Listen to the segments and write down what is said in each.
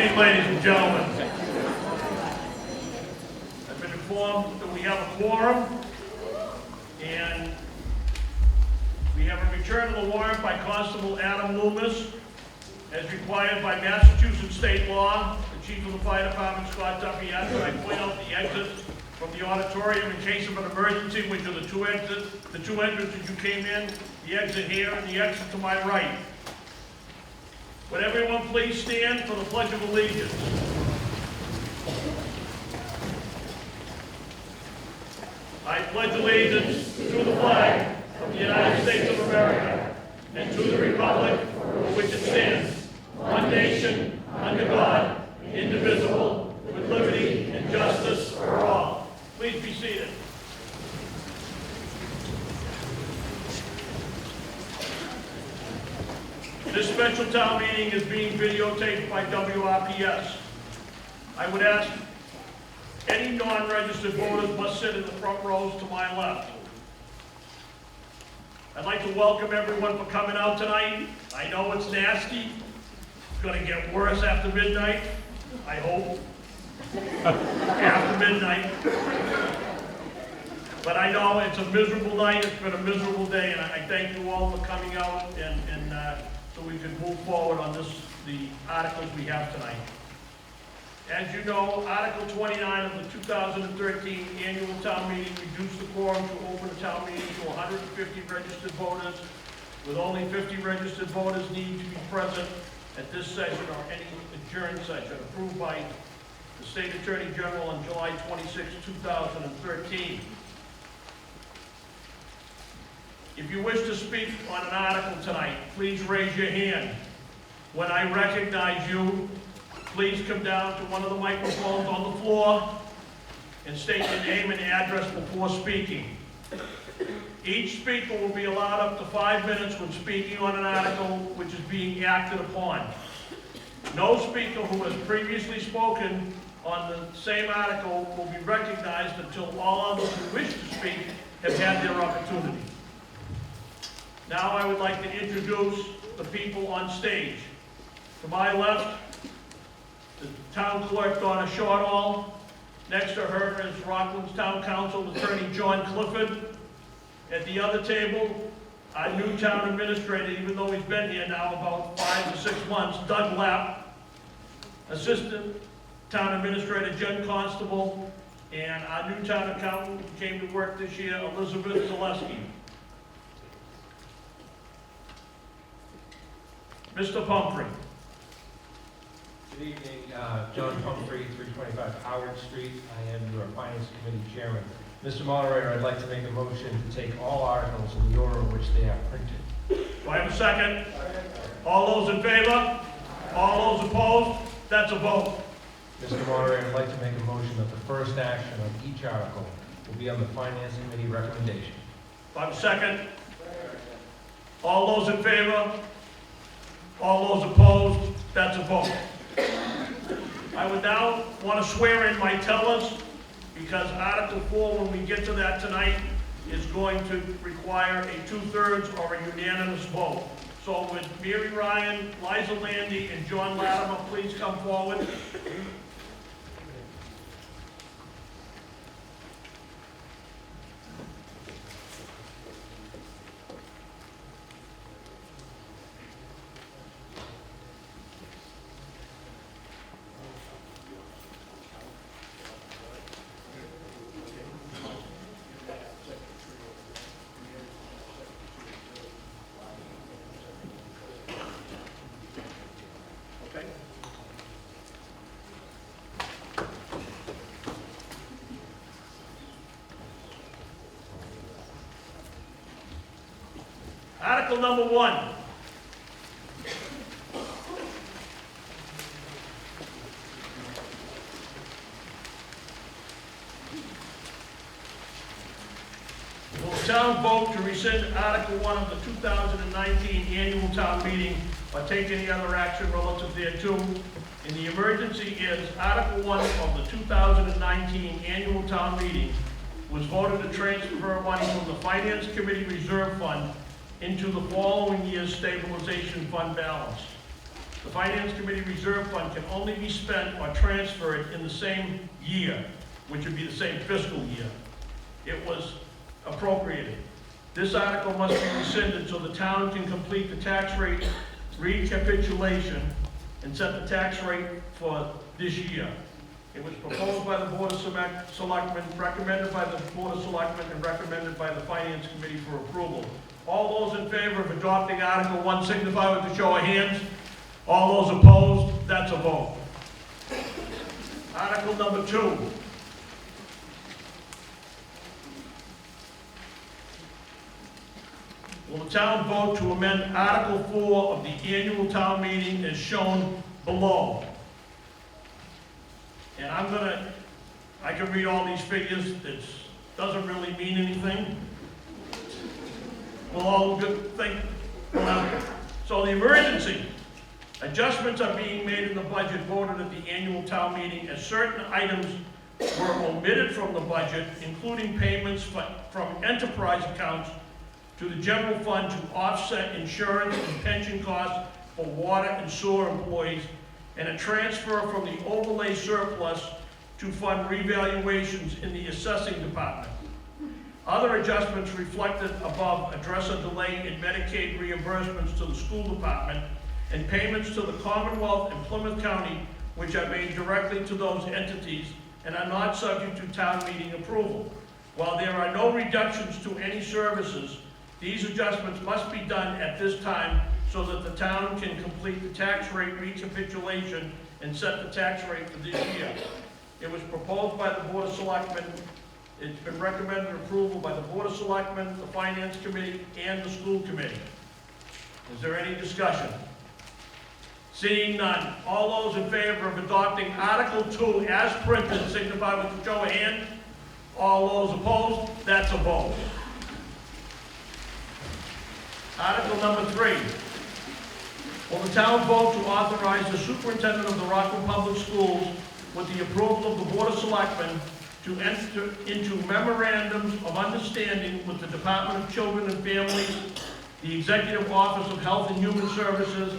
evening, ladies and gentlemen. I've been informed that we have a quorum, and we have a return of the warrant by Constable Adam Loomis, as required by Massachusetts state law. The chief of the fire department, Scott Duffy, asked that I point out the exits from the auditorium in case of an emergency, which are the two entrances you came in, the exit here and the exit to my right. Would everyone please stand for the Pledge of Allegiance? I pledge allegiance to the flag of the United States of America and to the republic for which it stands, one nation, under God, indivisible, with liberty and justice for all. Please be seated. This special town meeting is being videotaped by WRPS. I would ask any non-registered voters must sit in the front rows to my left. I'd like to welcome everyone for coming out tonight. I know it's nasty. It's going to get worse after midnight, I hope. After midnight. But I know it's a miserable night. It's been a miserable day, and I thank you all for coming out and so we can move forward on the articles we have tonight. As you know, Article 29 of the 2013 annual town meeting reduced the quorum to open a town meeting to 150 registered voters, with only 50 registered voters needing to be present at this session or any adjourned session, approved by the State Attorney General on July 26, 2013. If you wish to speak on an article tonight, please raise your hand. When I recognize you, please come down to one of the microphones on the floor and state your name and address before speaking. Each speaker will be allowed up to 5 minutes when speaking on an article which is being acted upon. No speaker who has previously spoken on the same article will be recognized until all others who wish to speak have had their opportunity. Now I would like to introduce the people on stage. To my left, the Town Clerk, Donna Shortall. Next to her is Rockland's Town Council, Attorney John Clifford. At the other table, our new Town Administrator, even though he's been here now about 5 to 6 months, Doug Lapp. Assistant Town Administrator, Jen Constable. And our new Town Accountant who came to work this year, Elizabeth Zaleski. Mr. Pumphrey. Good evening, John Pumphrey, 325 Howard Street. I am your Finance Committee Chairman. Mr. Moderator, I'd like to make a motion to take all articles in the order in which they are printed. Do I have a second? All those in favor? All those opposed? That's a vote. Mr. Moderator, I'd like to make a motion that the first action on each article will be on the Finance Committee recommendation. Do I have a second? All those in favor? All those opposed? That's a vote. I would now want to swear in my tellers, because Article 4, when we get to that tonight, is going to require a 2/3 or a unanimous vote. So would Mary Ryan, Liza Landy, and John Latimer please come forward? Okay. Article number 1. Will the town vote to rescind Article 1 of the 2019 annual town meeting or take any other action relative thereto? And the emergency is Article 1 of the 2019 annual town meeting was voted to transfer money from the Finance Committee Reserve Fund into the following year's stabilization fund balance. The Finance Committee Reserve Fund can only be spent or transferred in the same year, which would be the same fiscal year it was appropriated. This article must be rescinded so the town can complete the tax rate recapitulation and set the tax rate for this year. It was proposed by the Board of Selectmen, recommended by the Board of Selectmen, and recommended by the Finance Committee for approval. All those in favor of adopting Article 1 signify with a show of hands. All those opposed, that's a vote. Article number 2. Will the town vote to amend Article 4 of the annual town meeting as shown below? And I can read all these figures, it doesn't really mean anything. We'll all think, so the emergency. Adjustments are being made in the budget voted at the annual town meeting as certain items were omitted from the budget, including payments from enterprise accounts to the general fund to offset insurance and pension costs for water and sewer employees, and a transfer from the overlay surplus to fund revaluations in the assessing department. Other adjustments reflected above address a delay in Medicaid reimbursements to the school department and payments to the Commonwealth and Plymouth County, which are made directly to those entities and are not subject to town meeting approval. While there are no reductions to any services, these adjustments must be done at this time so that the town can complete the tax rate recapitulation and set the tax rate for this year. It was proposed by the Board of Selectmen. It's been recommended approval by the Board of Selectmen, the Finance Committee, and the School Committee. Is there any discussion? Seeing none, all those in favor of adopting Article 2 as printed signify with a show of hands. All those opposed, that's a vote. Article number 3. Will the town vote to authorize the superintendent of the Rockland Public Schools, with the approval of the Board of Selectmen, to enter into memorandums of understanding with the Department of Children and Families, the Executive Office of Health and Human Services,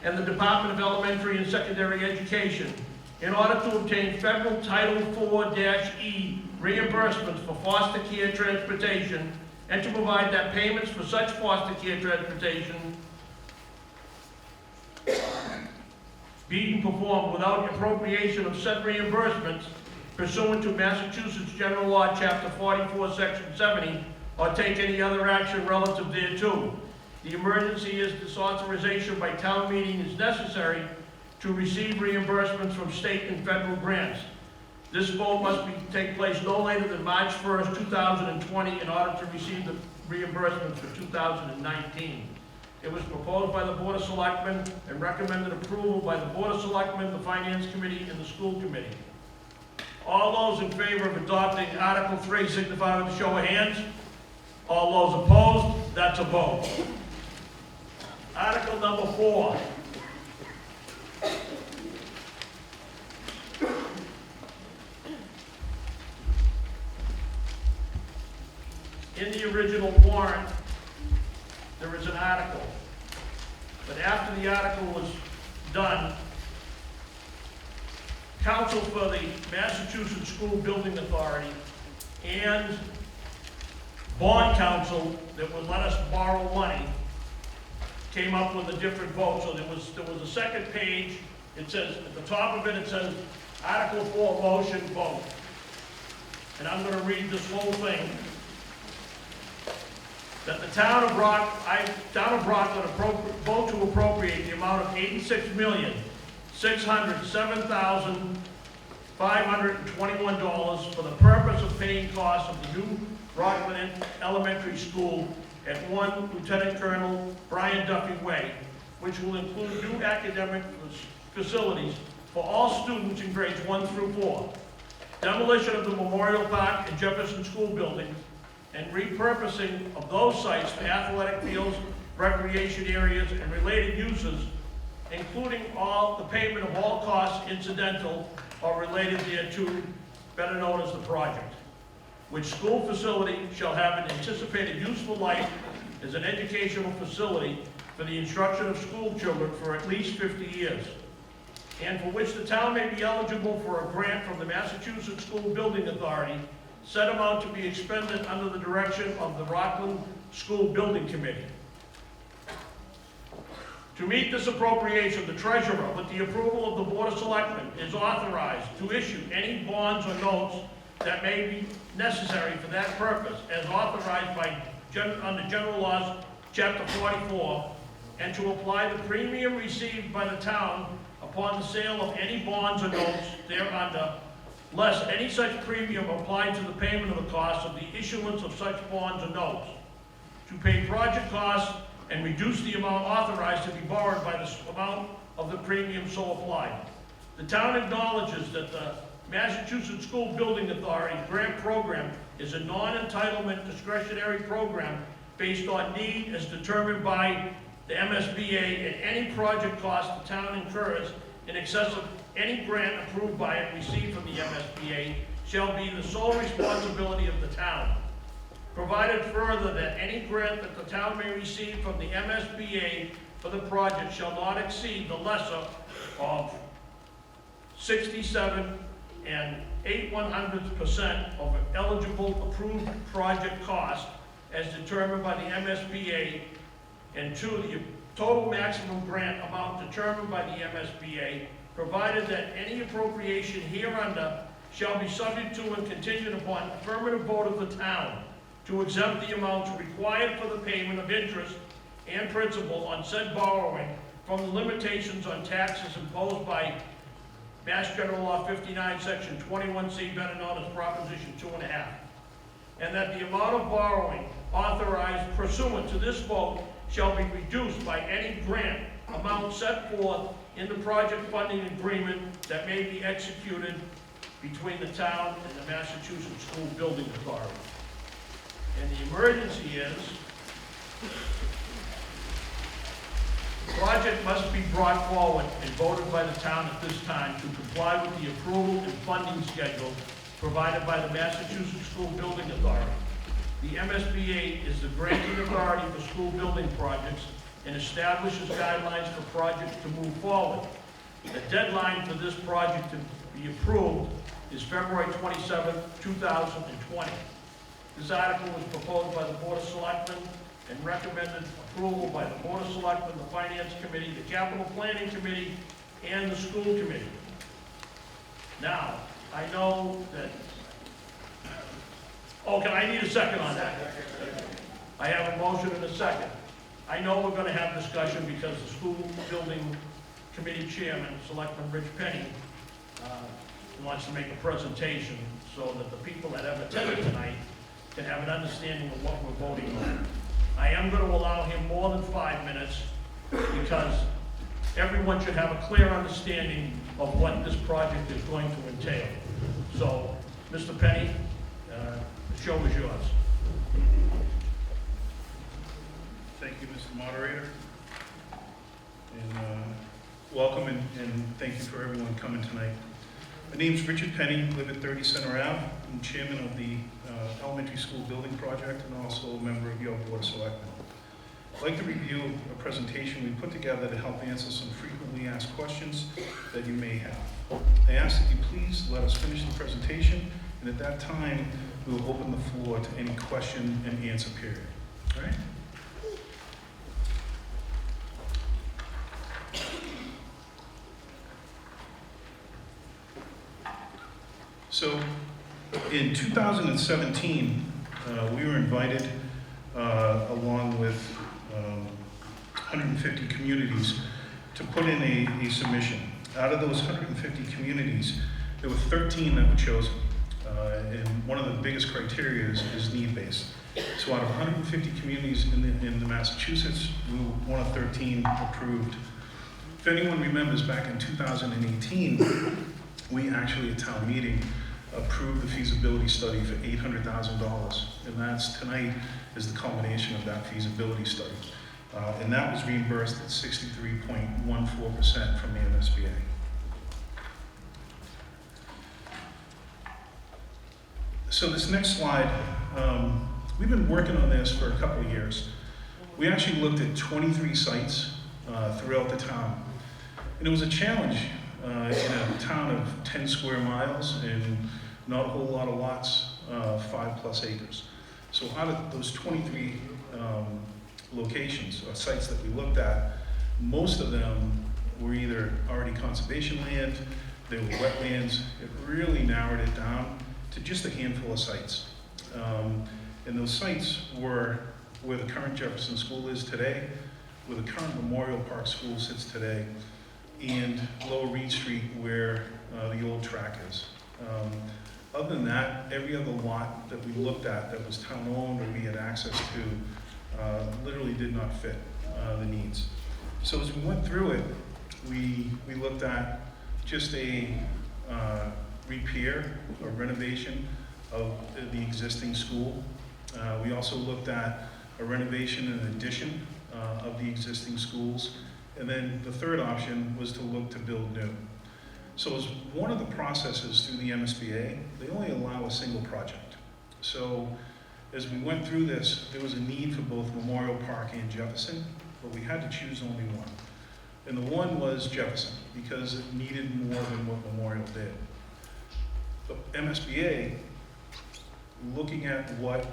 and the Department of Elementary and Secondary Education in order to obtain federal Title IV-E reimbursements for foster care transportation, and to provide that payments for such foster care transportation being performed without appropriation of said reimbursements pursuant to Massachusetts General Law, Chapter 44, Section 70, or take any other action relative thereto. The emergency is this authorization by town meeting is necessary to receive reimbursements from state and federal grants. This vote must take place no later than March 1st, 2020 in order to receive the reimbursements for 2019. It was proposed by the Board of Selectmen and recommended approval by the Board of Selectmen, the Finance Committee, and the School Committee. All those in favor of adopting Article 3 signify with a show of hands. All those opposed, that's a vote. Article number 4. In the original warrant, there is an article. But after the article was done, counsel for the Massachusetts School Building Authority and bond counsel that would let us borrow money came up with a different vote. So there was a second page. It says, at the top of it, it says, Article 4 motion vote. And I'm going to read this whole thing. That the town of Rockland vote to appropriate the amount of $86,607,521 for the purpose of paying costs of the new Rockland Elementary School at 1 Lieutenant Colonel Brian Duffy Way, which will include new academic facilities for all students in grades 1 through 4, demolition of the Memorial Park and Jefferson School buildings, and repurposing of those sites for athletic fields, recreation areas, and related uses, including all the payment of all costs incidental or related thereto, better known as the project, which school facility shall have an anticipated useful life as an educational facility for the instruction of school children for at least 50 years, and for which the town may be eligible for a grant from the Massachusetts School Building Authority, said amount to be expended under the direction of the Rockland School Building Committee. To meet this appropriation, the treasurer, with the approval of the Board of Selectmen, is authorized to issue any bonds or notes that may be necessary for that purpose, as authorized by under General Laws, Chapter 44, and to apply the premium received by the town upon the sale of any bonds or notes thereunder, less any such premium applied to the payment of the cost of the issuance of such bonds or notes, to pay project costs and reduce the amount authorized to be borrowed by the amount of the premium so applied. The town acknowledges that the Massachusetts School Building Authority grant program is a non-entitlement discretionary program based on need as determined by the MSBA, and any project cost the town incurs in excess of any grant approved by it received from the MSBA shall be the sole responsibility of the town. Provided further that any grant that the town may receive from the MSBA for the project shall not exceed the lesser of 67 8/100% of an eligible approved project cost as determined by the MSBA, and 2, the total maximum grant amount determined by the MSBA, provided that any appropriation hereunder shall be subject to and contingent upon affirmative vote of the town to exempt the amounts required for the payment of interest and principal on said borrowing from the limitations on taxes imposed by Mass General Law 59, Section 21C, better known as Proposition 2.5. And that the amount of borrowing authorized pursuant to this vote shall be reduced by any grant amount set forth in the project funding agreement that may be executed between the town and the Massachusetts School Building Authority. And the emergency is, the project must be brought forward and voted by the town at this time to comply with the approval and funding schedule provided by the Massachusetts School Building Authority. The MSBA is the granting authority for school building projects and establishes guidelines for projects to move forward. The deadline for this project to be approved is February 27, 2020. This article was proposed by the Board of Selectmen and recommended approval by the Board of Selectmen, the Finance Committee, the Capital Planning Committee, and the School Committee. Now, I know that, I need a second on that. I have a motion and a second. I know we're gonna have discussion because the School Building Committee Chairman, Selectman Rich Penny, wants to make a presentation so that the people that have attended tonight can have an understanding of what we're voting on. I am going to allow him more than 5 minutes because everyone should have a clear understanding of what this project is going to entail. So, Mr. Penny, the show is yours. Thank you, Mr. Moderator. And welcome and thank you for everyone coming tonight. My name's Richard Penny, live at 30 Center Ave. I'm chairman of the Elementary School Building Project and also a member of your Board of Selectmen. I'd like to review a presentation we put together to help answer some frequently asked questions that you may have. I ask that you please let us finish the presentation, and at that time, we will open the floor to any question and answer period. All right? So, in 2017, we were invited, along with 150 communities, to put in a submission. Out of those 150 communities, there were 13 that were chosen. And one of the biggest criteria is need-based. So out of 150 communities in the Massachusetts, we were one of 13 approved. If anyone remembers, back in 2018, we actually at town meeting approved the feasibility study for $800,000, and that's tonight is the culmination of that feasibility study. And that was reimbursed at 63.14% from the MSBA. So this next slide, we've been working on this for a couple of years. We actually looked at 23 sites throughout the town. And it was a challenge in a town of 10 square miles and not a whole lot of lots, 5+ acres. So out of those 23 locations or sites that we looked at, most of them were either already conservation land, they were wetlands. It really narrowed it down to just a handful of sites. And those sites were where the current Jefferson School is today, where the current Memorial Park School sits today, and Lower Reed Street where the old track is. Other than that, every other lot that we looked at that was town-owned or we had access to literally did not fit the needs. So as we went through it, we looked at just a repair or renovation of the existing school. We also looked at a renovation and addition of the existing schools. And then the third option was to look to build new. So as one of the processes through the MSBA, they only allow a single project. So as we went through this, there was a need for both Memorial Park and Jefferson, but we had to choose only one. And the one was Jefferson, because it needed more than what Memorial did. The MSBA, looking at what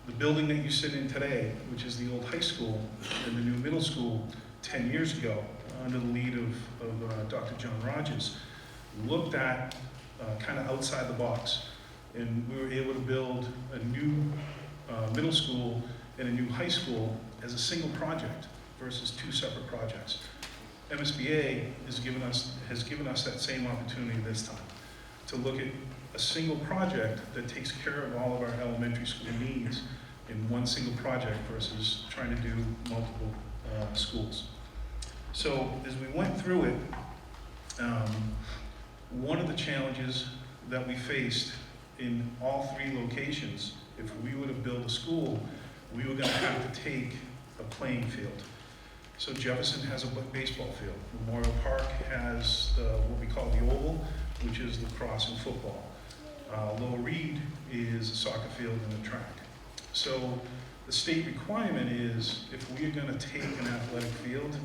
the building that you sit in today, which is the old high school and the new middle school 10 years ago, under the lead of Dr. John Rogers, looked at kind of outside the box. And we were able to build a new middle school and a new high school as a single project versus two separate projects. MSBA has given us that same opportunity this time to look at a single project that takes care of all of our elementary school needs in one single project versus trying to do multiple schools. So as we went through it, one of the challenges that we faced in all three locations, if we were to build a school, we were going to have to take a playing field. So Jefferson has a baseball field. Memorial Park has what we call the oval, which is lacrosse and football. Lower Reed is a soccer field and a track. So the state requirement is if we are going to take an athletic field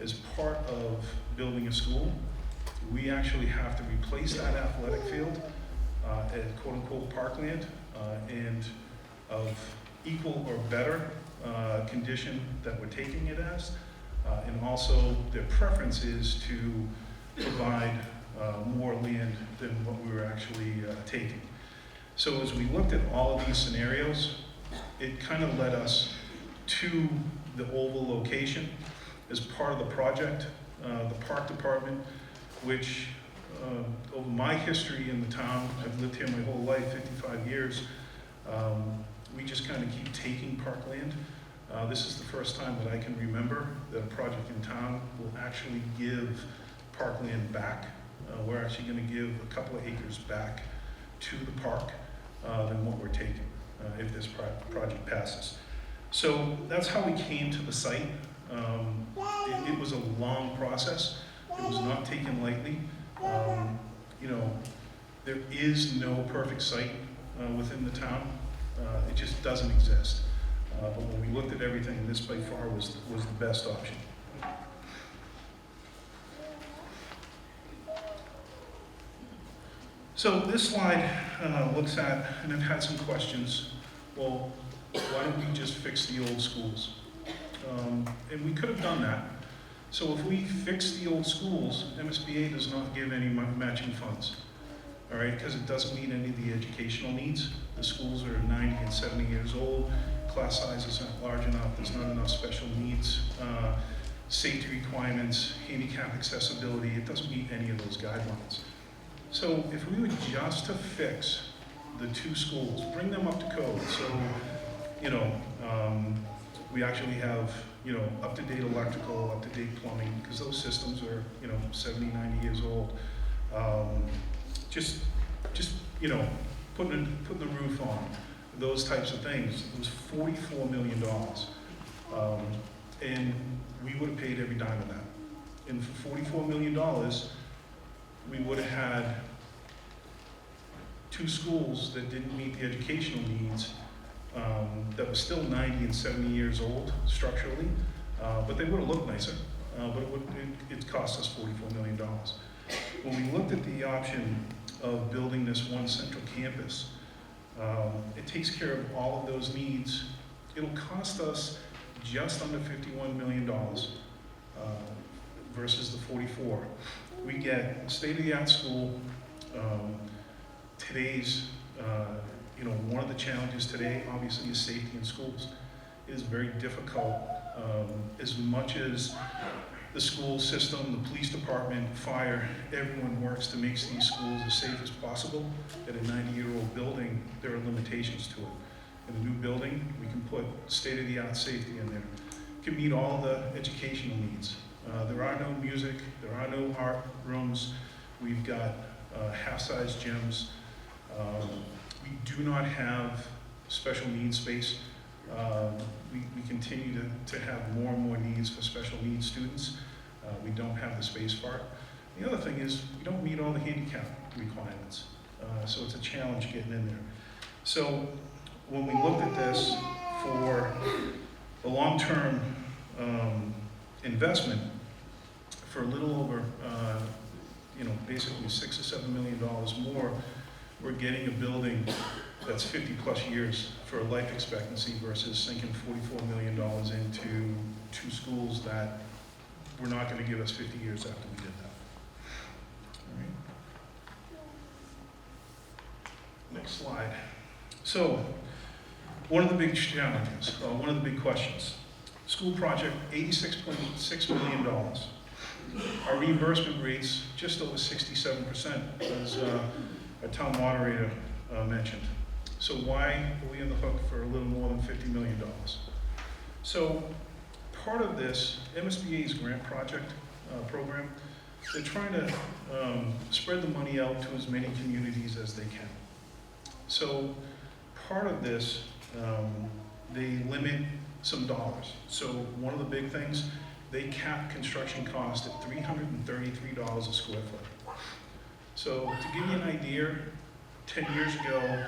as part of building a school, we actually have to replace that athletic field at quote-unquote parkland and of equal or better condition that we're taking it as. And also their preference is to provide more land than what we were actually taking. So as we looked at all of these scenarios, it kind of led us to the oval location as part of the project. The park department, which over my history in the town, I've lived here my whole life, 55 years, we just kind of keep taking parkland. This is the first time that I can remember that a project in town will actually give parkland back. We're actually going to give a couple of acres back to the park than what we're taking if this project passes. So that's how we came to the site. It was a long process. It was not taken lightly. There is no perfect site within the town. It just doesn't exist. But when we looked at everything, this by far was the best option. So this slide looks at, and I've had some questions, well, why don't we just fix the old schools? And we could have done that. So if we fix the old schools, MSBA does not give any matching funds, all right, because it doesn't meet any of the educational needs. The schools are 90 and 70 years old, class sizes aren't large enough, there's not enough special needs, safety requirements, handicap accessibility, it doesn't meet any of those guidelines. So if we were just to fix the two schools, bring them up to code, so, we actually have, up-to-date electrical, up-to-date plumbing, because those systems are, 70, 90 years old. Just putting the roof on, those types of things. It was $44 million. And we would have paid every dime of that. And for $44 million, we would have had two schools that didn't meet the educational needs that were still 90 and 70 years old structurally, but they would have looked nicer, but it cost us $44 million. When we looked at the option of building this one central campus, it takes care of all of those needs. It'll cost us just under $51 million versus the 44. We get state-of-the-art school. Today's, one of the challenges today, obviously, is safety in schools. It is very difficult. As much as the school system, the police department, fire, everyone works to make these schools as safe as possible. At a 90-year-old building, there are limitations to it. In a new building, we can put state-of-the-art safety in there. It can meet all the educational needs. There are no music, there are no art rooms. We've got half-size gyms. We do not have special needs space. We continue to have more and more needs for special needs students. We don't have the space for it. The other thing is we don't meet all the handicap requirements. So it's a challenge getting in there. So when we looked at this for a long-term investment for a little over, basically $6 or $7 million more, we're getting a building that's 50 plus years for a life expectancy versus sinking $44 million into two schools that were not going to give us 50 years after we did that. All right. Next slide. So, one of the big challenges, one of the big questions. School project, $86.6 million. Our reimbursement rates, just over 67%, as our town moderator mentioned. So why are we on the hook for a little more than $50 million? So part of this, MSBA's grant project program, they're trying to spread the money out to as many communities as they can. So part of this, they limit some dollars. So one of the big things, they cap construction cost at $333 a square foot. So to give you an idea, 10 years ago,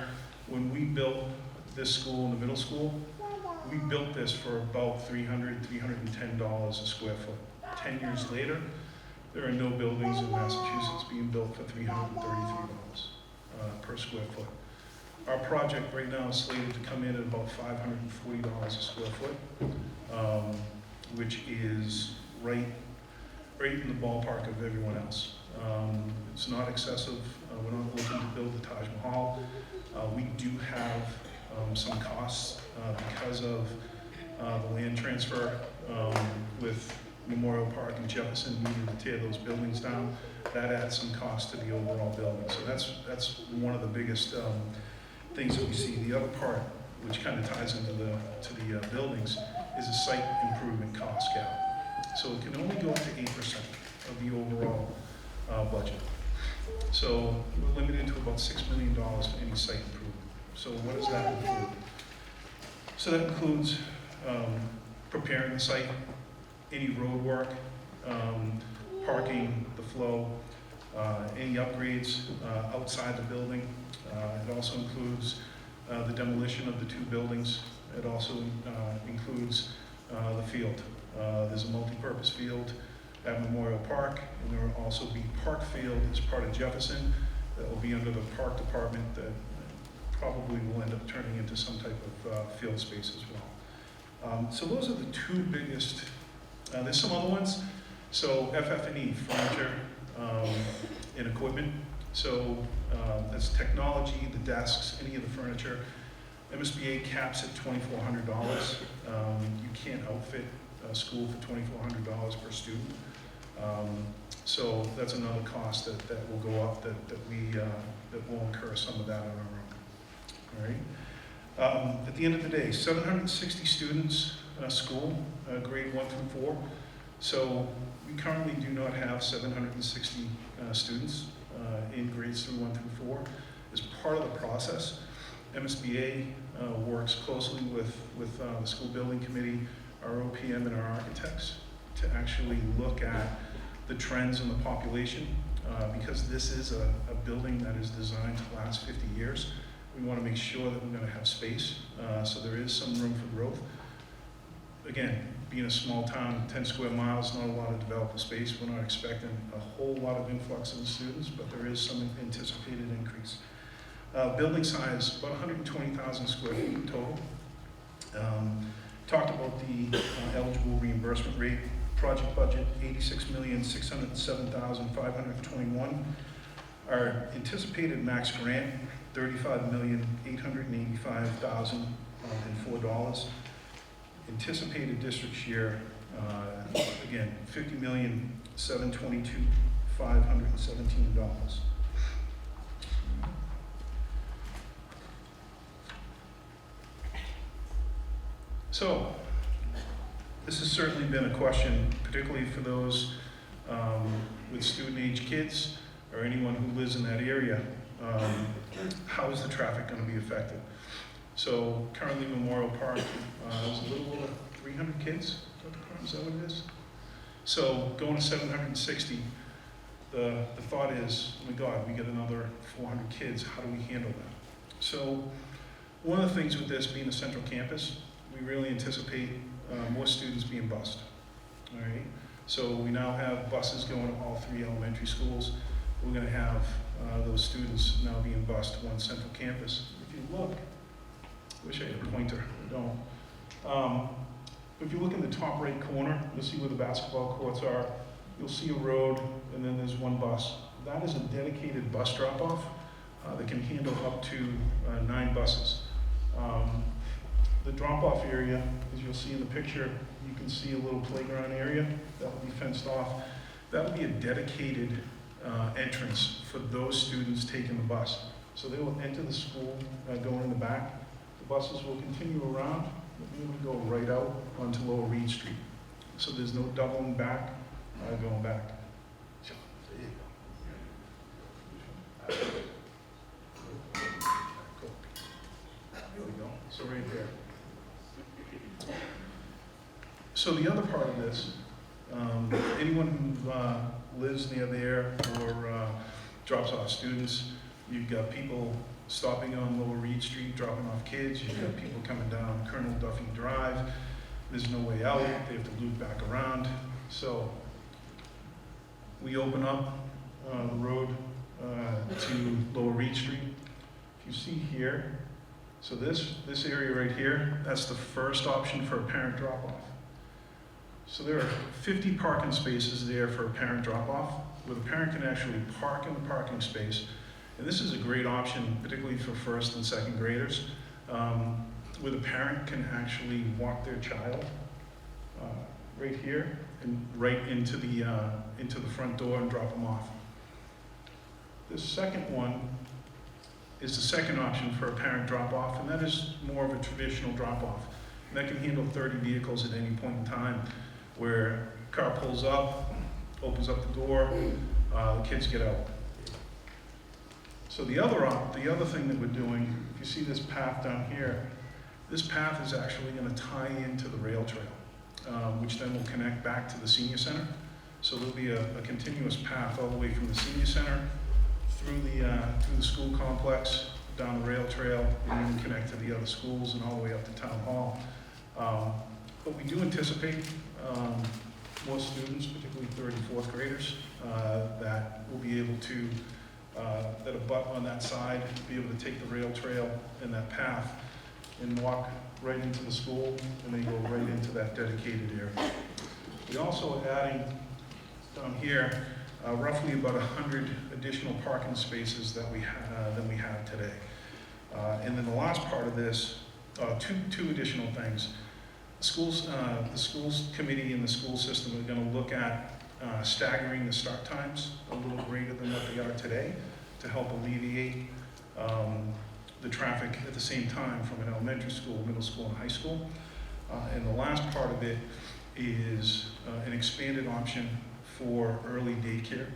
when we built this school in the middle school, we built this for about $300, $310 a square foot. 10 years later, there are no buildings in Massachusetts being built for $333 per square foot. Our project right now is slated to come in at about $540 a square foot, which is right in the ballpark of everyone else. It's not excessive. We're not looking to build the Taj Mahal. We do have some costs because of the land transfer with Memorial Park and Jefferson needing to tear those buildings down. That adds some cost to the overall building. So that's one of the biggest things that we see. The other part, which kind of ties into the buildings, is a site improvement cost gap. So it can only go up to 8% of the overall budget. So we're limited to about $6 million for any site improvement. So what does that include? So that includes preparing the site, any road work, parking, the flow, any upgrades outside the building. It also includes the demolition of the two buildings. It also includes the field. There's a multi-purpose field at Memorial Park, and there will also be Park Field as part of Jefferson that will be under the Park Department that probably will end up turning into some type of field space as well. So those are the two biggest. There's some other ones. So FF&E, furniture and equipment. So that's technology, the desks, any of the furniture. MSBA caps at $2,400. You can't outfit a school for $2,400 per student. So that's another cost that will go up that will incur some of that on our own. All right. At the end of the day, 760 students in a school, grade 1 through 4. So we currently do not have 760 students in grades through 1 through 4. As part of the process, MSBA works closely with the school building committee, our OPM, and our architects to actually look at the trends in the population because this is a building that is designed to last 50 years. We want to make sure that we're going to have space, so there is some room for growth. Again, being a small town, 10 square miles, not a lot of developable space. We're not expecting a whole lot of influx of students, but there is some anticipated increase. Building size, about 120,000 square feet total. Talked about the eligible reimbursement rate. Project budget, $86,607,521. Our anticipated max grant, $35,885,004. Anticipated district share, again, $50,722,517. So, this has certainly been a question, particularly for those with student-age kids or anyone who lives in that area. How is the traffic going to be affected? So currently Memorial Park is a little over 300 kids, is that what it is? So going to 760, the thought is, oh my God, we get another 400 kids, how do we handle that? So one of the things with this being a central campus, we really anticipate more students being bused, all right? So we now have buses going to all 3 elementary schools. We're gonna have those students now being bused to one central campus. If you look, I wish I had a pointer, I don't. If you look in the top right corner, you'll see where the basketball courts are. You'll see a road, and then there's one bus. That is a dedicated bus drop-off that can handle up to 9 buses. The drop-off area, as you'll see in the picture, you can see a little playground area that will be fenced off. That will be a dedicated entrance for those students taking the bus. So they will enter the school going in the back. The buses will continue around, they'll be able to go right out onto Lower Reed Street. So there's no doubling back, going back. So, there you go. Cool. There we go, so right there. So the other part of this, anyone who lives near there or drops off students, you've got people stopping on Lower Reed Street, dropping off kids, you've got people coming down Colonel Duffy Drive, there's no way out, they have to loop back around. So we open up the road to Lower Reed Street. If you see here, so this area right here, that's the first option for a parent drop-off. So there are 50 parking spaces there for a parent drop-off, where the parent can actually park in the parking space. And this is a great option, particularly for first and second graders, where the parent can actually walk their child right here and right into the front door and drop them off. The second one is the second option for a parent drop-off, and that is more of a traditional drop-off. And that can handle 30 vehicles at any point in time, where a car pulls up, opens up the door, the kids get out. So the other thing that we're doing, if you see this path down here, this path is actually going to tie into the rail trail, which then will connect back to the senior center. So there'll be a continuous path all the way from the senior center through the school complex, down the rail trail, and then connect to the other schools and all the way up to town hall. But we do anticipate more students, particularly 3rd and 4th graders, that will be able to, that abut on that side, be able to take the rail trail and that path and walk right into the school, and they go right into that dedicated area. We also are adding down here roughly about 100 additional parking spaces that we have today. And then the last part of this, two additional things. The schools committee and the school system are going to look at staggering the start times a little greater than what they are today to help alleviate the traffic at the same time from an elementary school, middle school, and high school. And the last part of it is an expanded option for early daycare.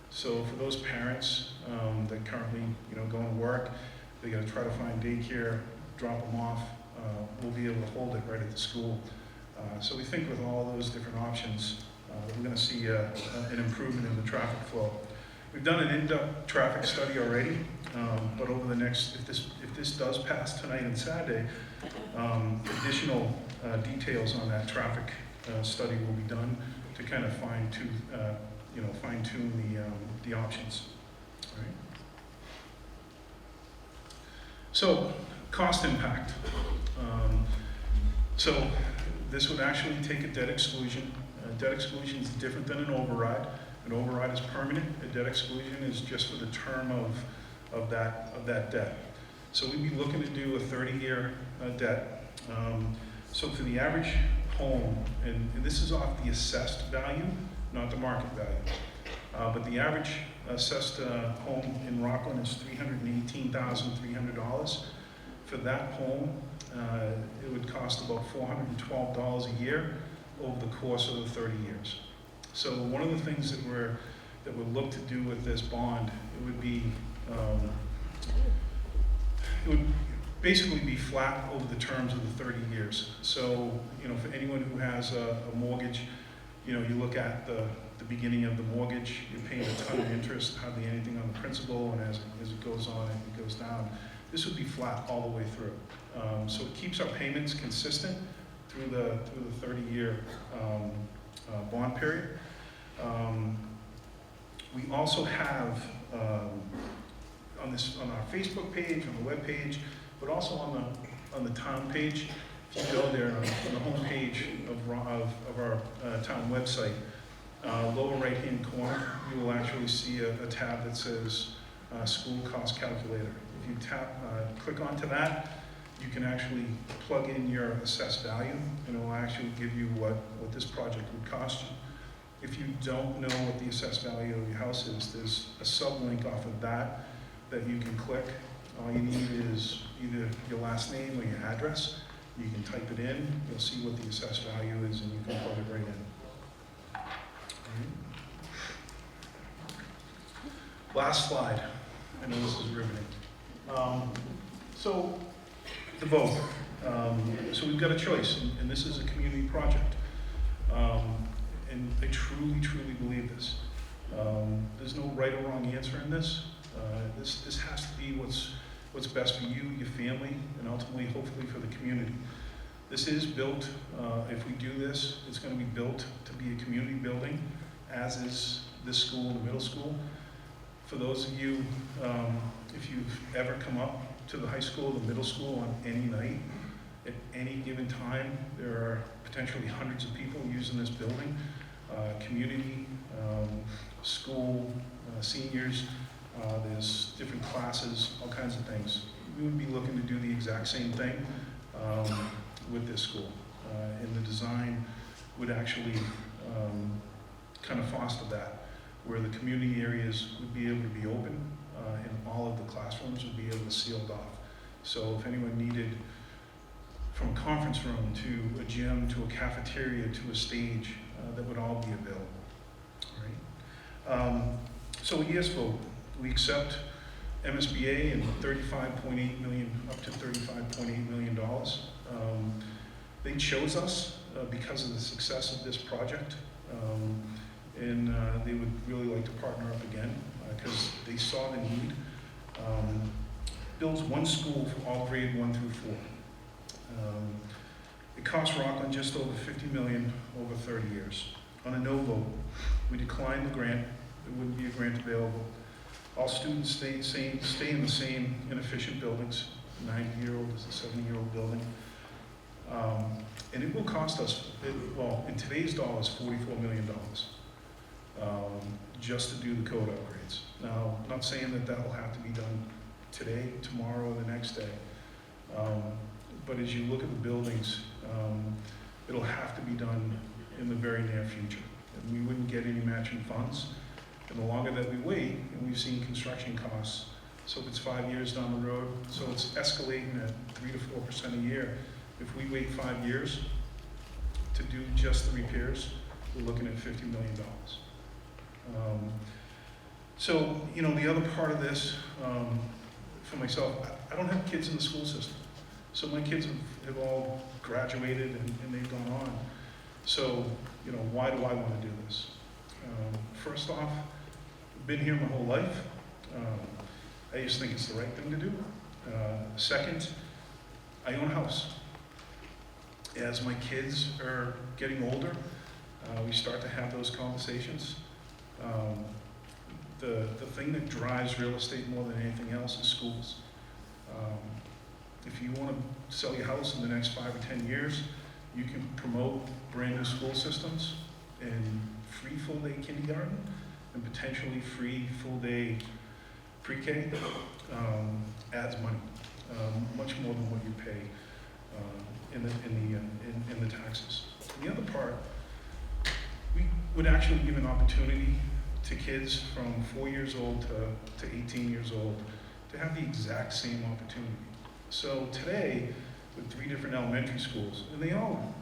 So for those parents that currently, go to work, they got to try to find daycare, drop them off. We'll be able to hold it right at the school. So we think with all those different options, we're going to see an improvement in the traffic flow. We've done an in-depth traffic study already, but over the next, if this does pass tonight and Saturday, additional details on that traffic study will be done to kind of fine-tune the options. All right. So, cost impact. So this would actually take a debt exclusion. Debt exclusion is different than an override. An override is permanent. A debt exclusion is just for the term of that debt. So we'd be looking to do a 30-year debt. So for the average home, and this is off the assessed value, not the market value, but the average assessed home in Rockland is $318,300. For that home, it would cost about $412 a year over the course of the 30 years. So one of the things that we'll look to do with this bond, it would basically be flat over the terms of the 30 years. So, for anyone who has a mortgage, you look at the beginning of the mortgage, you're paying a ton of interest, hardly anything on the principal, and as it goes on, it goes down. This would be flat all the way through. So it keeps our payments consistent through the 30-year bond period. We also have on our Facebook page, on the web page, but also on the town page. If you go there on the home page of our town website, lower right-hand corner, you will actually see a tab that says School Cost Calculator. If you click onto that, you can actually plug in your assessed value, and it will actually give you what this project would cost you. If you don't know what the assessed value of your house is, there's a sub-link off of that you can click. All you need is either your last name or your address. You can type it in, you'll see what the assessed value is, and you can plug it right in. Last slide. I know this is riveting. So, the vote. So we've got a choice, and this is a community project. And I truly, truly believe this. There's no right or wrong answer in this. This has to be what's best for you, your family, and ultimately, hopefully, for the community. This is built, if we do this, it's going to be built to be a community building, as is this school, the middle school. For those of you, if you've ever come up to the high school, the middle school on any night, at any given time, there are potentially hundreds of people using this building. Community, school, seniors, there's different classes, all kinds of things. We would be looking to do the exact same thing with this school. And the design would actually kind of foster that, where the community areas would be able to be open and all of the classrooms would be able to sealed off. So if anyone needed, from a conference room to a gym to a cafeteria to a stage, that would all be available. All right. So a yes vote. We accept MSBA and $35.8 million, up to $35.8 million. They chose us because of the success of this project, and they would really like to partner up again because they saw the need. Builds one school for all grade 1 through 4. It cost Rockland just over $50 million over 30 years. On a no vote, we declined the grant. There wouldn't be a grant available. All students stay in the same inefficient buildings. 90-year-old is a 70-year-old building. And it will cost us, in today's dollars, $44 million just to do the code upgrades. Now, I'm not saying that will have to be done today, tomorrow, or the next day. But as you look at the buildings, it'll have to be done in the very near future. And we wouldn't get any matching funds. And the longer that we wait, and we've seen construction costs, so if it's 5 years down the road, so it's escalating at 3 to 4% a year. If we wait 5 years to do just the repairs, we're looking at $50 million. So, the other part of this, for myself, I don't have kids in the school system. So my kids have all graduated and they've gone on. So, why do I want to do this? First off, been here my whole life. I just think it's the right thing to do. Second, I own a house. As my kids are getting older, we start to have those conversations. The thing that drives real estate more than anything else is schools. If you want to sell your house in the next 5 or 10 years, you can promote brand new school systems and free full-day kindergarten and potentially free full-day pre-K. Adds money, much more than what you pay in the taxes. The other part, we would actually give an opportunity to kids from 4 years old to 18 years old to have the exact same opportunity. So today, with 3 different elementary schools, and they all,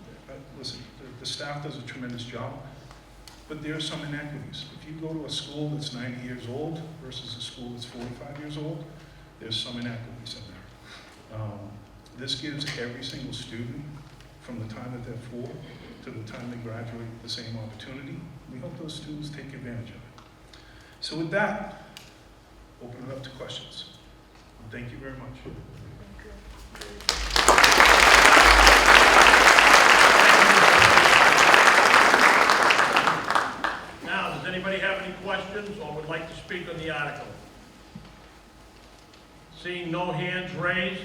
listen, the staff does a tremendous job, but there are some inequities. If you go to a school that's 90 years old versus a school that's 45 years old, there's some inequities in there. This gives every single student, from the time that they're 4 to the time they graduate, the same opportunity. We hope those students take advantage of it. So with that, open it up to questions. Thank you very much. Now, does anybody have any questions or would like to speak on the article? Seeing no hands raised.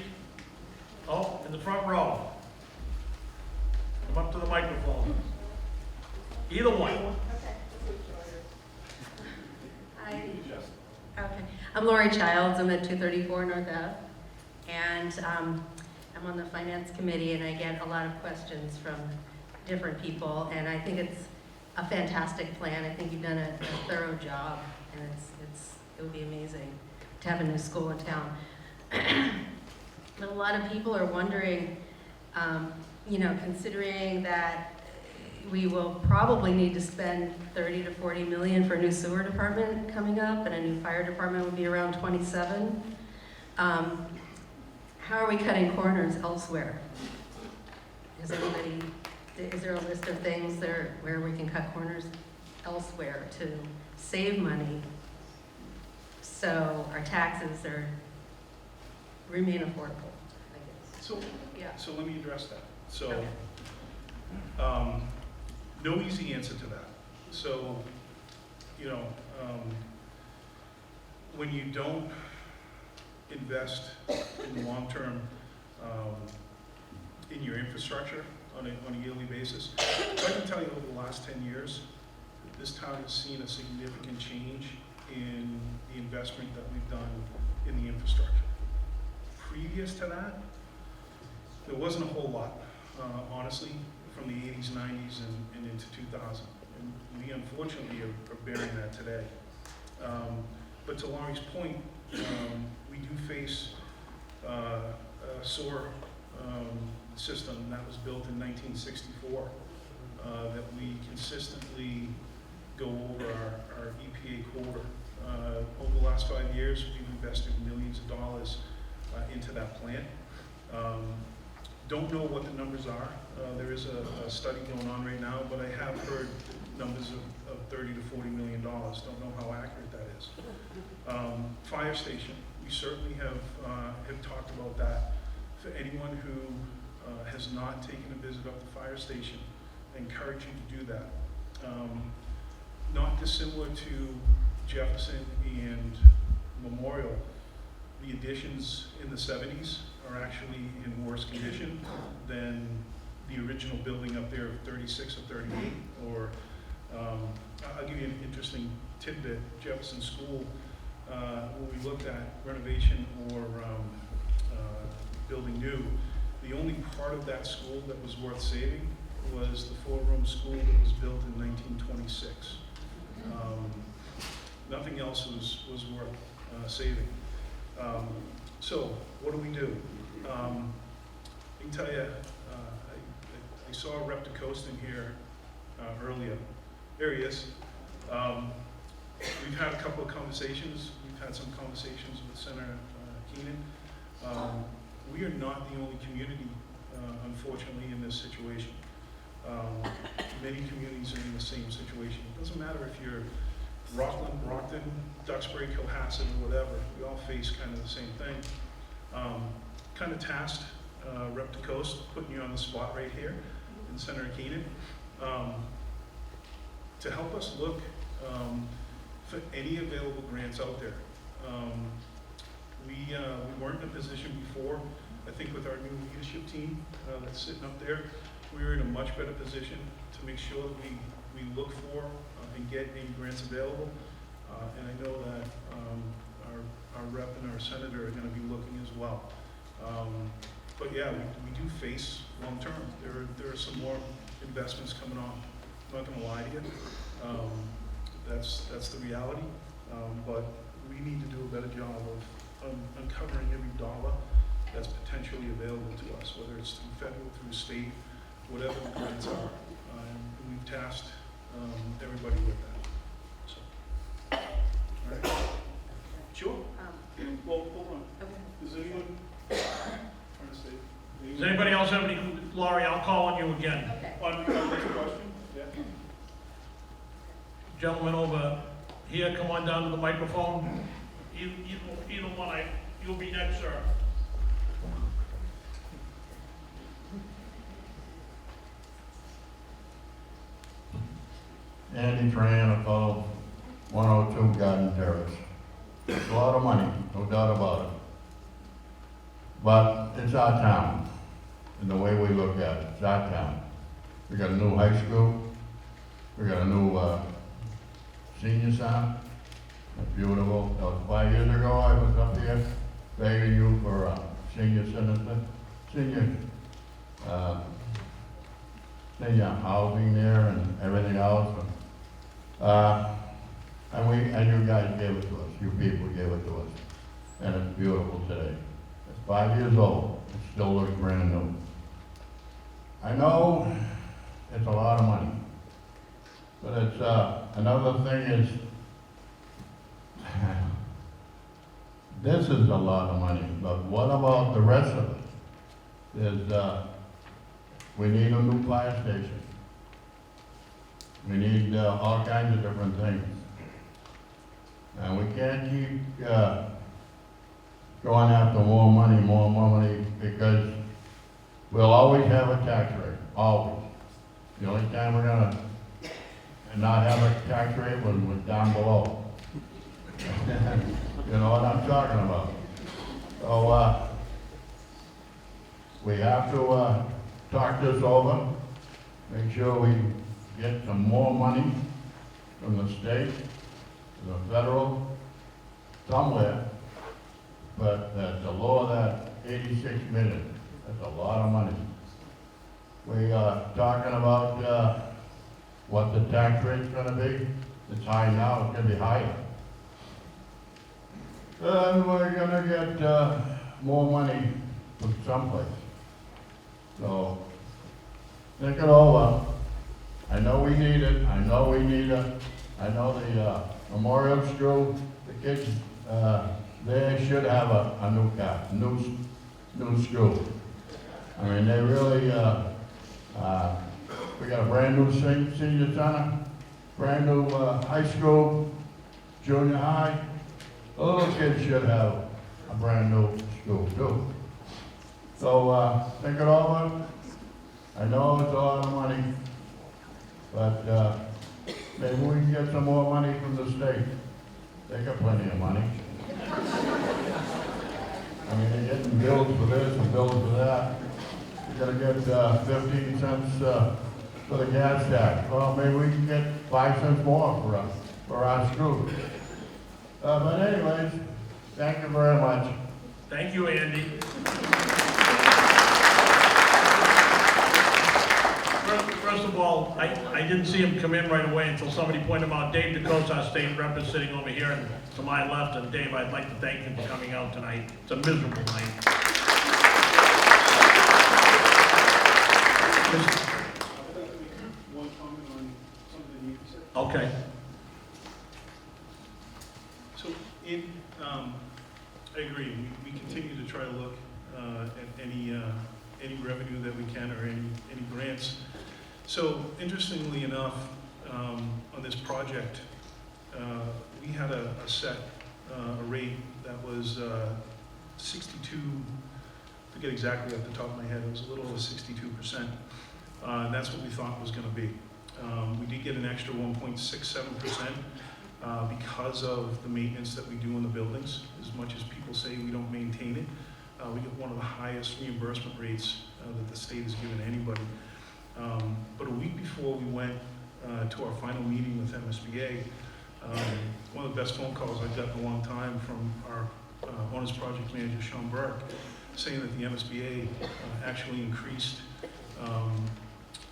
Oh, in the front row. Come up to the microphone. Either one. Hi. Okay. I'm Lori Childs. I'm at 234 North Ave. And I'm on the finance committee, and I get a lot of questions from different people. And I think it's a fantastic plan. I think you've done a thorough job, and it would be amazing to have a new school in town. But a lot of people are wondering, considering that we will probably need to spend 30 to 40 million for a new sewer department coming up, and a new fire department would be around 27. How are we cutting corners elsewhere? Is there a list of things there where we can cut corners elsewhere to save money so our taxes remain affordable, I guess? So let me address that. So, Okay. no easy answer to that. So, when you don't invest in the long term in your infrastructure on a yearly basis, I can tell you over the last 10 years, this town has seen a significant change in the investment that we've done in the infrastructure. Previous to that, there wasn't a whole lot, honestly, from the 80s, 90s, and into 2000. And we unfortunately are bearing that today. But to Laurie's point, we do face a sewer system that was built in 1964 that we consistently go over our EPA quota. Over the last 5 years, we've invested millions of dollars into that plant. Don't know what the numbers are. There is a study going on right now, but I have heard numbers of 30 to 40 million dollars. Don't know how accurate that is. Fire station, we certainly have talked about that. For anyone who has not taken a visit up the fire station, I encourage you to do that. Not dissimilar to Jefferson and Memorial, the additions in the 70s are actually in worse condition than the original building up there of 36 or 38. Or I'll give you an interesting tidbit. Jefferson School, when we looked at renovation or building new, the only part of that school that was worth saving was the 4-room school that was built in 1926. Nothing else was worth saving. So what do? I can tell you, I saw Rep. DeCoste in here earlier. There he is. We've had a couple of conversations. We've had some conversations with Senator Keenan. We are not the only community, unfortunately, in this situation. Many communities are in the same situation. It doesn't matter if you're Rockland, Brockton, Duxbury, Cohasset, or whatever, we all face kind of the same thing. Kind of tasked Rep DeCoste, putting you on the spot right here in Senator Keenan, to help us look for any available grants out there. We weren't in a position before. I think with our new leadership team that's sitting up there, we're in a much better position to make sure that we look for and get any grants available. And I know that our rep and our senator are going to be looking as well. But yeah, we do face long term. There are some more investments coming on. I'm not going to lie to you. That's the reality. But we need to do a better job of uncovering every dollar that's potentially available to us, whether it's through federal, through state, whatever the grants are. And we've tasked everybody with that. So, all right. Sure. Well, hold on. Okay. Is anyone trying to say? Does anybody else have any, Laurie, I'll call on you again. Okay. On the next question? Yeah. Gentleman over here, come on down to the microphone. Either one, you'll be next, sir. Andy Tran, above 102 Garden Terrace. It's a lot of money, no doubt about it. But it's our town, in the way we look at it, it's our town. We got a new high school, we got a new senior center, it's beautiful. That was 5 years ago, I was up here begging you for senior housing there and everything else. And you guys gave it to us, you people gave it to us, and it's beautiful today. It's 5 years old, it still looks brand new. I know it's a lot of money, but it's, another thing is, this is a lot of money, but what about the rest of it? There's, we need a new fire station. We need all kinds of different things. And we can't keep going after more money, because we'll always have a tax rate, always. The only time we're gonna not have a tax rate was down below. You know what I'm talking about. So we have to talk this over, make sure we get some more money from the state, the federal, somewhere, but to lower that 86 million, that's a lot of money. We are talking about what the tax rate's gonna be. It's high now, it's gonna be higher. And we're gonna get more money from someplace. So, think it over. I know we need it, I know we need it. I know the Memorial School, the kids, they should have a new cap, new school. I mean, they really, we got a brand new senior center, brand new high school, junior high. The little kids should have a brand new school too. So think it over. I know it's a lot of money, but maybe we can get some more money from the state. They got plenty of money. I mean, they're getting bills for this and bills for that. You're gonna get 15 cents for the gas tax. Well, maybe we can get 5 cents more for our school. But anyways, thank you very much. Thank you, Andy. First of all, I didn't see him come in right away until somebody pointed him out. Dave DeCoste, our state rep, is sitting over here and to my left. And Dave, I'd like to thank you for coming out tonight. It's a miserable night. One comment on something you said. Okay. So, I agree. We continue to try to look at any revenue that we can or any grants. So, interestingly enough, on this project, we had a set, a rate that was 62, I forget exactly off the top of my head, it was a little over 62%. And that's what we thought was gonna be. We did get an extra 1.67% because of the maintenance that we do in the buildings. As much as people say we don't maintain it, we get one of the highest reimbursement rates that the state has given anybody. But a week before we went to our final meeting with MSBA, one of the best phone calls I've gotten in a long time from our owner's project manager, Sean Burke, saying that the MSBA actually increased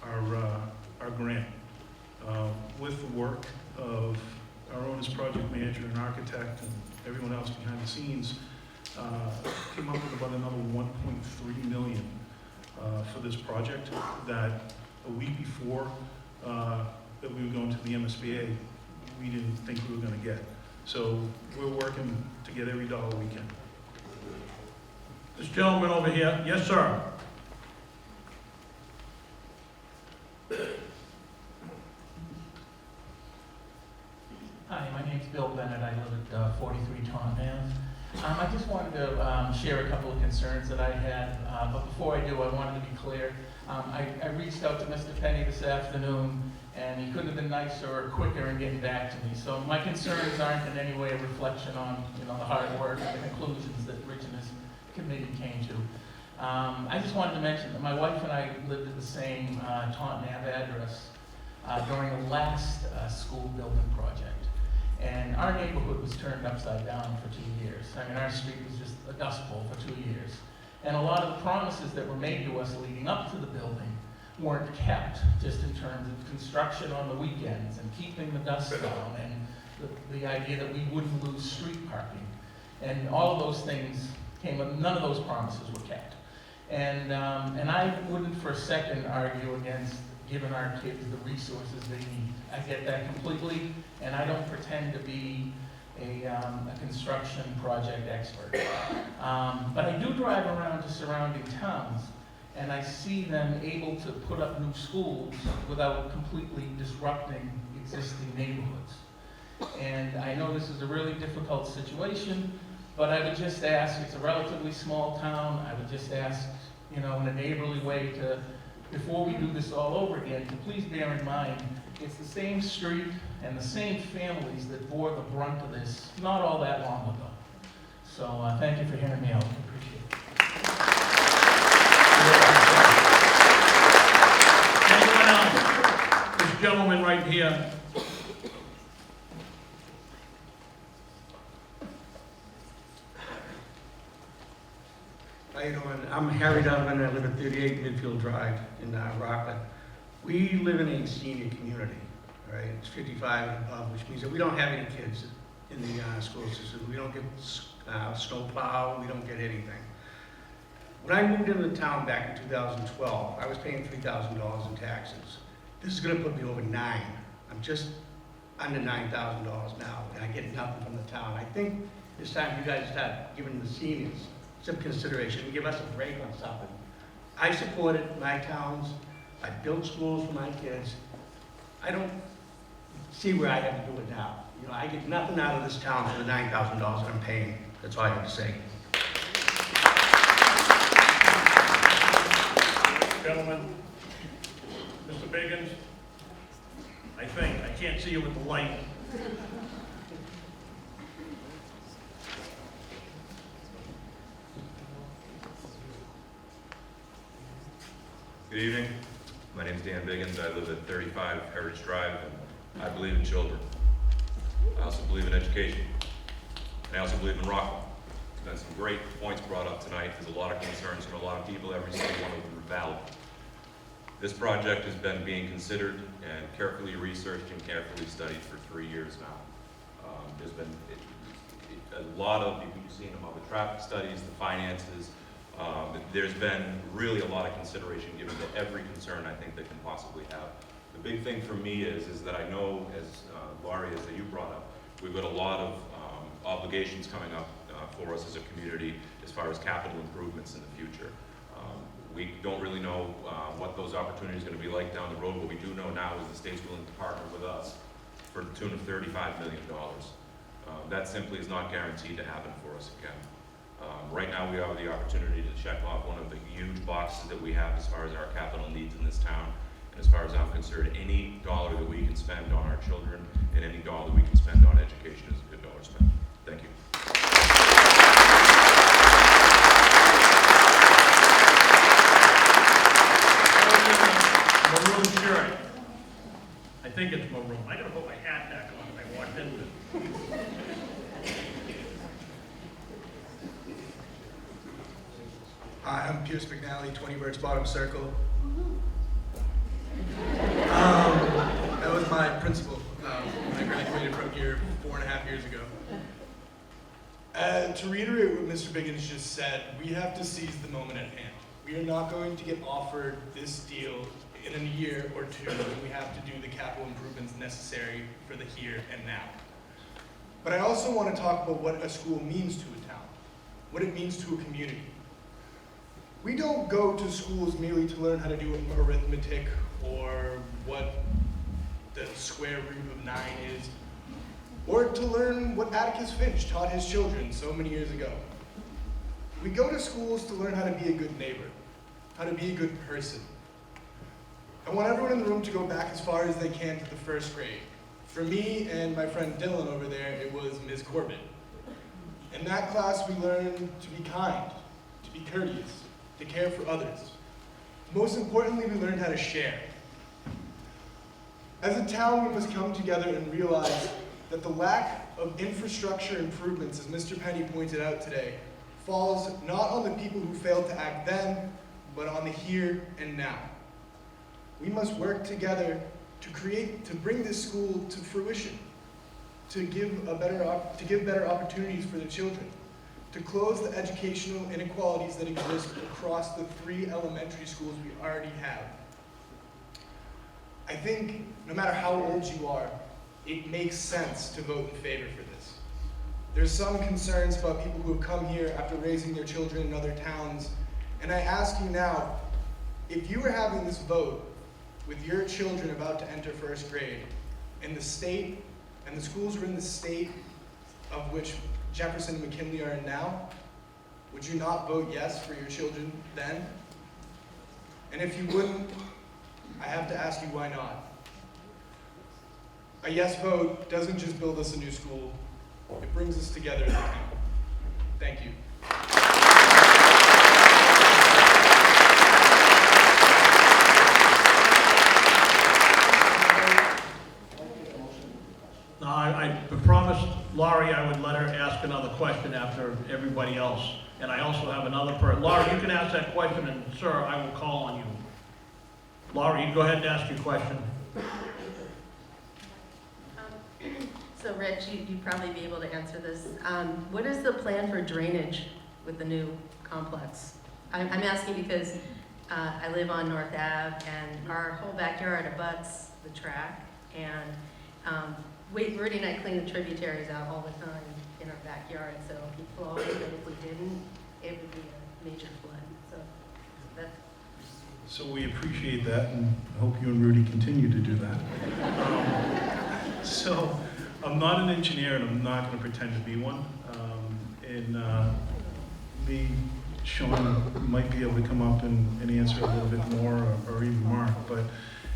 our grant with the work of our owner's project manager and architect and everyone else behind the scenes. Came up with about another 1.3 million for this project that a week before that we were going to the MSBA, we didn't think we were going to get. So we're working to get every dollar we can. This gentleman over here, yes, sir. Hi, my name's Bill Bennett. I live at 43 Taunton Ave. I just wanted to share a couple of concerns that I had, but before I do, I wanted to be clear. I reached out to Mr. Penny this afternoon, and he couldn't have been nicer or quicker in getting back to me. So my concerns aren't in any way a reflection on, the hard work and the conclusions that Rich and his committee came to. I just wanted to mention that my wife and I lived at the same Taunton Ave address during the last school building project. And our neighborhood was turned upside down for 2 years. I mean, our street was just a dust bowl for 2 years. And a lot of the promises that were made to us leading up to the building weren't kept, just in terms of construction on the weekends and keeping the dust down and the idea that we wouldn't lose street parking. And all of those things came up, none of those promises were kept. And I wouldn't for a second argue against giving our kids the resources they need. I get that completely, and I don't pretend to be a construction project expert. But I do drive around to surrounding towns, and I see them able to put up new schools without completely disrupting existing neighborhoods. And I know this is a really difficult situation, but I would just ask, it's a relatively small town, I would just ask, in a neighborly way to, before we do this all over again, to please bear in mind, it's the same street and the same families that bore the brunt of this not all that long ago. So thank you for hearing me out. I appreciate it. Anyone else? This gentleman right here. How you doing? I'm Harry Donovan. I live at 38 Midfield Drive in Rockland. We live in a senior community, right? It's 55 and above, which means that we don't have any kids in the school system. We don't get snow plow. We don't get anything. When I moved into the town back in 2012, I was paying $3,000 in taxes. This is going to put me over $9,000. I'm just under $9,000 now, and I get nothing from the town. I think it's time you guys start giving the seniors some consideration and give us a break on something. I supported my towns. I built schools for my kids. I don't see where I have to do it now. I get nothing out of this town for the $9,000 that I'm paying. That's all I have to say. Gentlemen, Mr. Biggins, I can't see you with the light. Good evening. My name is Dan Biggins. I live at 35 Heritage Drive, and I believe in children. I also believe in education. And I also believe in Rockland. There's been some great points brought up tonight. There's a lot of concerns from a lot of people. Every single one of them are valid. This project has been being considered and carefully researched and carefully studied for 3 years now. There's been a lot of, you've seen them, all the traffic studies, the finances. There's been really a lot of consideration given to every concern I think they can possibly have. The big thing for me is that I know, as Laurie, as you brought up, we've got a lot of obligations coming up for us as a community as far as capital improvements in the future. We don't really know what those opportunities are going to be like down the road. What we do know now is the state's willing to partner with us for the tune of $35 million. That simply is not guaranteed to happen for us again. Right now, we have the opportunity to check off one of the huge boxes that we have as far as our capital needs in this town. And as far as I'm concerned, any dollar that we can spend on our children and any dollar that we can spend on education is a good dollar spent. Thank you. Maroon shirt. I think it's maroon. I gotta put my hat back on when I walked in with it. Hi, I'm Pierce McNally, 20 Birch Bottom Circle. That was my principal when I graduated from here 4.5 years ago. To reiterate what Mr. Biggins just said, we have to seize the moment at hand. We are not going to get offered this deal in a year or two, and we have to do the capital improvements necessary for the here and now. But I also want to talk about what a school means to a town, what it means to a community. We don't go to schools merely to learn how to do arithmetic or what the square root of 9 is, or to learn what Atticus Finch taught his children so many years ago. We go to schools to learn how to be a good neighbor, how to be a good person. I want everyone in the room to go back as far as they can to the first grade. For me and my friend Dylan over there, it was Ms. Corbett. In that class, we learned to be kind, to be courteous, to care for others. Most importantly, we learned how to share. As a town, we must come together and realize that the lack of infrastructure improvements, as Mr. Penny pointed out today, falls not on the people who failed to act then, but on the here and now. We must work together to bring this school to fruition, to give better opportunities for the children, to close the educational inequalities that exist across the 3 elementary schools we already have. I think no matter how old you are, it makes sense to vote in favor for this. There's some concerns about people who have come here after raising their children in other towns, and I ask you now, if you were having this vote with your children about to enter first grade, and the state, and the schools were in the state of which Jefferson and McKinley are in now, would you not vote yes for your children then? And if you wouldn't, I have to ask you why not. A yes vote doesn't just build us a new school, it brings us together as a town. Thank you. No, I promised Laurie I would let her ask another question after everybody else. And I also have another Laurie, you can ask that question, and sir, I will call on you. Laurie, you go ahead and ask your question. So Rich, you'd probably be able to answer this. What is the plan for drainage with the new complex? I'm asking because I live on North Ave, and our whole backyard abuts the track, and Rudy and I clean the tributaries out all the time in our backyard, so if you flow, but if we didn't, it would be a major flood. So that's. So we appreciate that, and I hope you and Rudy continue to do that. So I'm not an engineer, and I'm not going to pretend to be one. Me, Sean might be able to come up and answer a little bit more, or even Mark. But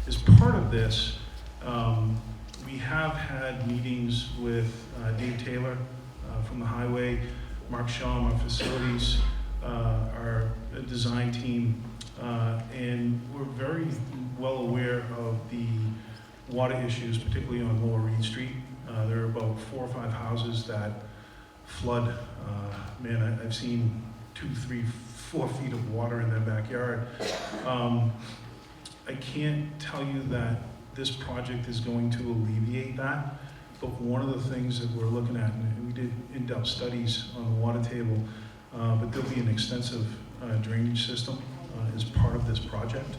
as part of this, we have had meetings with Dave Taylor from the highway, Mark Shaw, our facilities, our design team, and we're very well aware of the water issues, particularly on Lower Reed Street. There are about 4 or 5 houses that flood. Man, I've seen 2, 3, 4 feet of water in their backyard. I can't tell you that this project is going to alleviate that, but one of the things that we're looking at, and we did in-depth studies on the water table, but there'll be an extensive drainage system as part of this project.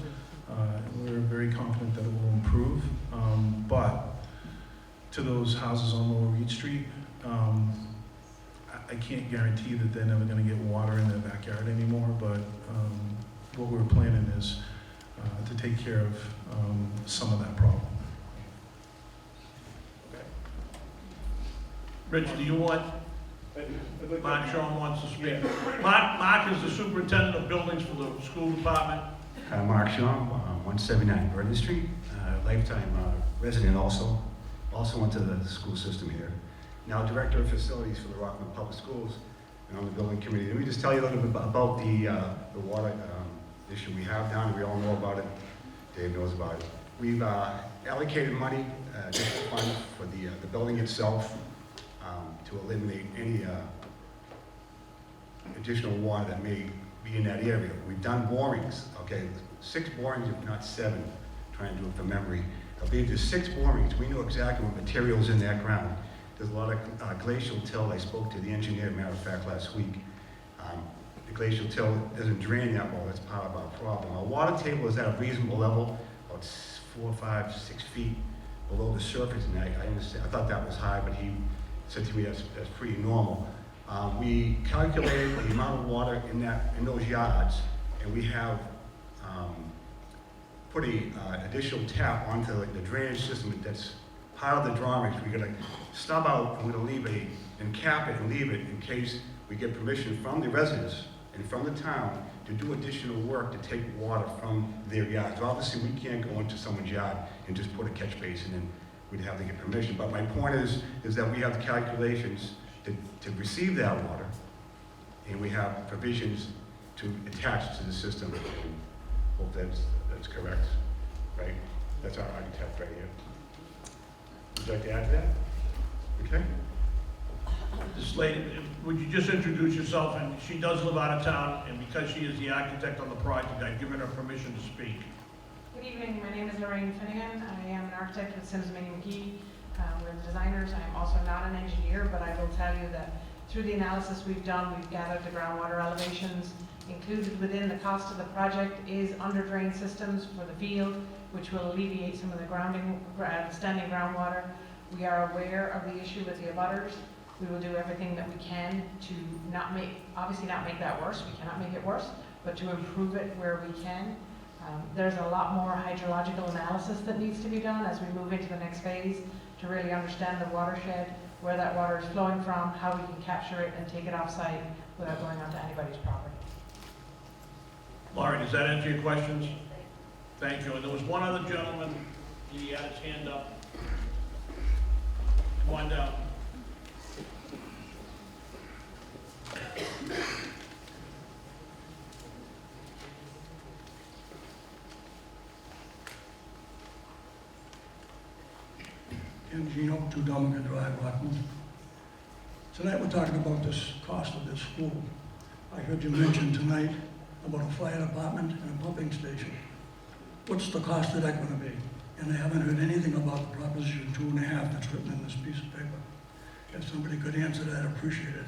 We're very confident that it will improve, but to those houses on Lower Reed Street, I can't guarantee that they're never going to get water in their backyard anymore, but what we're planning is to take care of some of that problem. Rich, do you want, Mark Sean wants to speak. Mark is the superintendent of buildings for the school department. Mark Shaw, 179 Burton Street, lifetime resident also went to the school system here. Now director of facilities for the Rockland Public Schools and on the building committee. Let me just tell you a little bit about the water issue we have down. We all know about it. Dave knows about it. We've allocated money, additional funds for the building itself to eliminate any additional water that may be in that area. We've done borings, okay, 6 borings, if not 7, trying to do it from memory. I believe there's 6 borings. We know exactly what material's in that ground. There's a lot of glacial till. I spoke to the engineer, matter of fact, last week. The glacial till doesn't drain that well. That's part of our problem. Our water table is at a reasonable level, about 4, 5, 6 feet below the surface, and I understand. I thought that was high, but he said to me that's pretty normal. We calculated the amount of water in those yards, and we have put a additional tap onto the drainage system that's part of the drawings. We're gonna stub out, and we're gonna leave and cap it and leave it in case we get permission from the residents and from the town to do additional work to take water from their yards. Obviously, we can't go into someone's yard and just put a catch basin in. We'd have to get permission. But my point is that we have the calculations to receive that water, and we have provisions to attach to the system. Hope that's correct, right? That's our architect right here. Would you like to add to that? Okay. This lady, would you just introduce yourself? And she does live out of town, and because she is the architect on the project, I've given her permission to speak. Good evening, my name is Lorraine Finnegan. I am an architect with Sims Mini McGee. We're the designers. I am also not an engineer, but I will tell you that through the analysis we've done, we've gathered the groundwater elevations. Included within the cost of the project is under drain systems for the field, which will alleviate some of the standing groundwater. We are aware of the issue with the abutters. We will do everything that we can to obviously not make that worse. We cannot make it worse, but to improve it where we can. There's a lot more hydrological analysis that needs to be done as we move into the next phase to really understand the watershed, where that water is flowing from, how we can capture it and take it off-site without going onto anybody's property. Laurie, does that answer your questions? Thank you. And there was one other gentleman, he had his hand up. Come on down. And Gino, 2 Dominica Drive, Rockland. Tonight we're talking about this cost of this school. I heard you mention tonight about a fire department and a pumping station. What's the cost of that going to be? And I haven't heard anything about the Proposition 2.5 that's written in this piece of paper. If somebody could answer that, I'd appreciate it.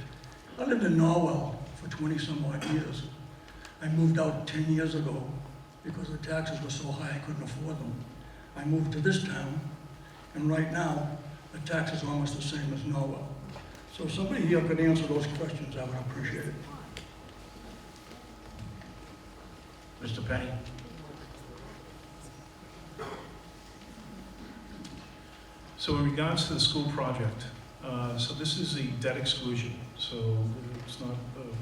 I lived in Norwell for 20-some odd years. I moved out 10 years ago because the taxes were so high I couldn't afford them. I moved to this town, and right now, the tax is almost the same as Norwell. So if somebody here could answer those questions, I would appreciate it. Mr. Penny? So in regards to the school project, so this is a debt exclusion. So it's not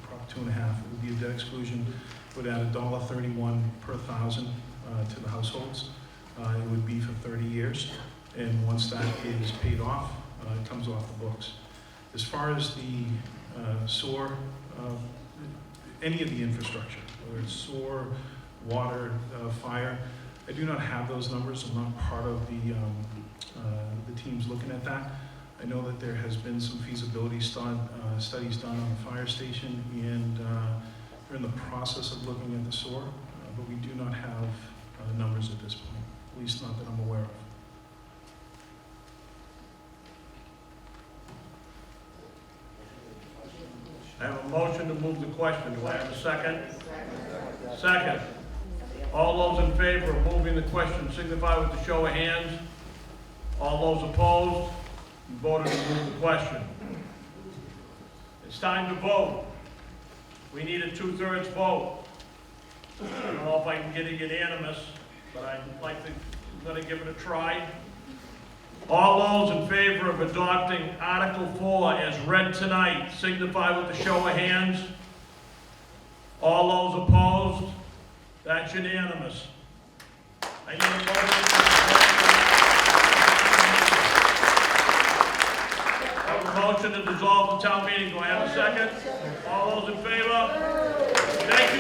Prop 2.5, it would be a debt exclusion. It would add $1.31 per thousand to the households. It would be for 30 years. And once that is paid off, it comes off the books. As far as the sewer, any of the infrastructure, whether it's sewer, water, fire, I do not have those numbers. I'm not part of the teams looking at that. I know that there has been some feasibility studies done on the fire station, and they're in the process of looking at the sewer, but we do not have numbers at this point, at least not that I'm aware of. I have a motion to move the question. Do I have a second? Second. All those in favor of moving the question signify with a show of hands. All those opposed, you voted to move the question. It's time to vote. We need a 2/3 vote. I don't know if I can get it unanimous, but I'm going to give it a try. All those in favor of adopting Article 4 as read tonight, signify with a show of hands. All those opposed? That's unanimous. I need a motion to dissolve the town meeting. Do I have a second? All those in favor? Thank